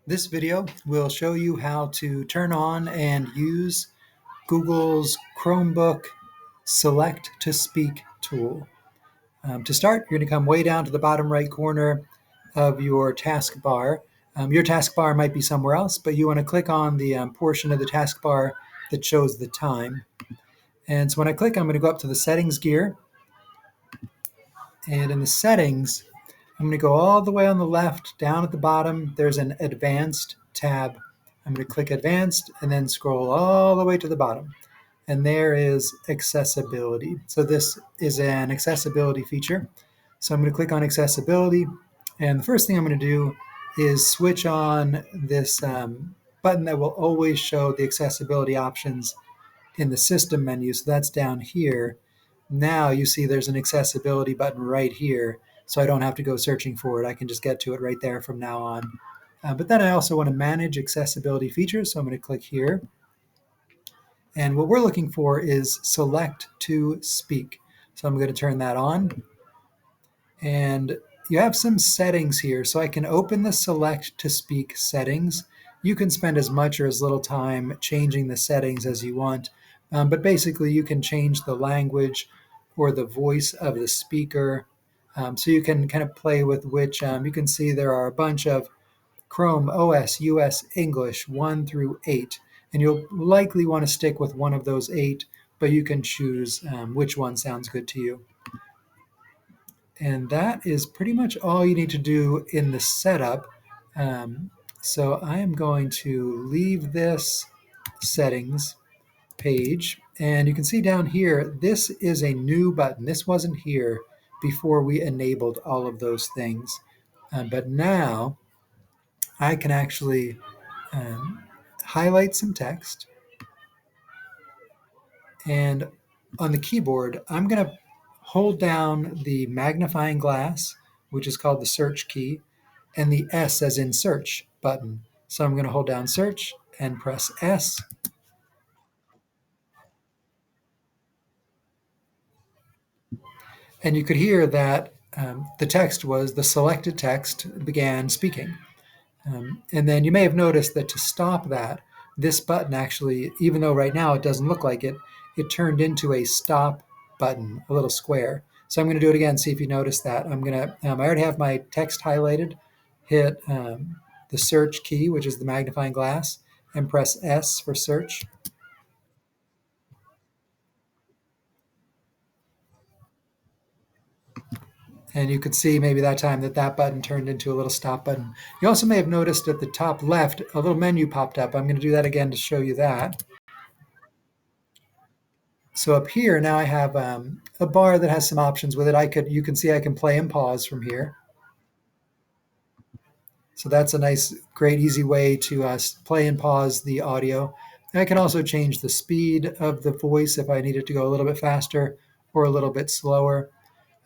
This video will show you how to turn on and use Google's Chromebook Select to Speak tool. To start, you're going to come way down to the bottom right corner of your taskbar. Your taskbar might be somewhere else, but you want to click on the portion of the taskbar that shows the time. And so when I click, I'm going to go up to the settings gear. And in the settings, I'm going to go all the way on the left, down at the bottom, there's an advanced tab. I'm going to click advanced and then scroll all the way to the bottom. And there is accessibility. So this is an accessibility feature. So I'm going to click on accessibility. And the first thing I'm going to do is switch on this button that will always show the accessibility options in the system menu. So that's down here. Now you see there's an accessibility button right here, so I don't have to go searching for it. I can just get to it right there from now on. But then I also want to manage accessibility features, so I'm going to click here. And what we're looking for is select to speak. So I'm going to turn that on. And you have some settings here, so I can open the select to speak settings. You can spend as much or as little time changing the settings as you want, but basically you can change the language or the voice of the speaker. So you can kind of play with which, you can see there are a bunch of Chrome OS US English 1 through 8, and you'll likely want to stick with one of those 8, but you can choose which one sounds good to you. And that is pretty much all you need to do in the setup. So I am going to leave this settings page. And you can see down here, this is a new button. This wasn't here before we enabled all of those things. But now I can actually highlight some text. And on the keyboard, I'm going to hold down the magnifying glass, which is called the search key, and the S as in search button. So I'm going to hold down search and press S. And you could hear that the text was, the selected text began speaking. And then you may have noticed that to stop that, this button actually, even though right now it doesn't look like it, it turned into a stop button, a little square. So I'm going to do it again, see if you notice that. I'm going to, I already have my text highlighted, hit the search key, which is the magnifying glass, and press S for search. And you could see maybe that time that that button turned into a little stop button. You also may have noticed at the top left, a little menu popped up. I'm going to do that again to show you that. So up here, now I have a bar that has some options with it. You can see I can play and pause from here. So that's a nice, great, easy way to play and pause the audio. And I can also change the speed of the voice if I need it to go a little bit faster or a little bit slower.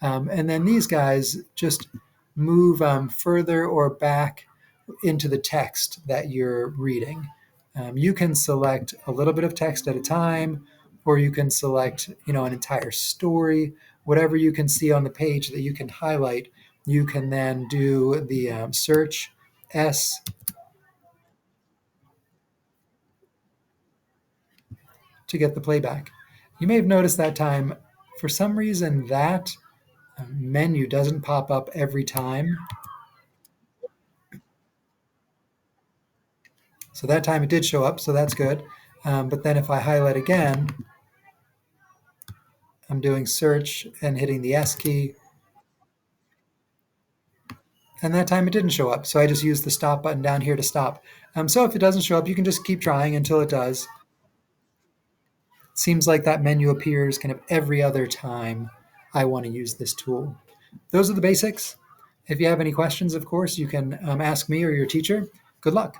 And then these guys just move further or back into the text that you're reading. You can select a little bit of text at a time, or you can select, an entire story. Whatever you can see on the page that you can highlight, you can then do the search S to get the playback. You may have noticed that time, for some reason, that menu doesn't pop up every time. So that time it did show up, so that's good. But then if I highlight again, I'm doing search and hitting the S key. And that time it didn't show up, so I just used the stop button down here to stop. So if it doesn't show up, you can just keep trying until it does. It seems like that menu appears kind of every other time I want to use this tool. Those are the basics. If you have any questions, of course, you can ask me or your teacher. Good luck.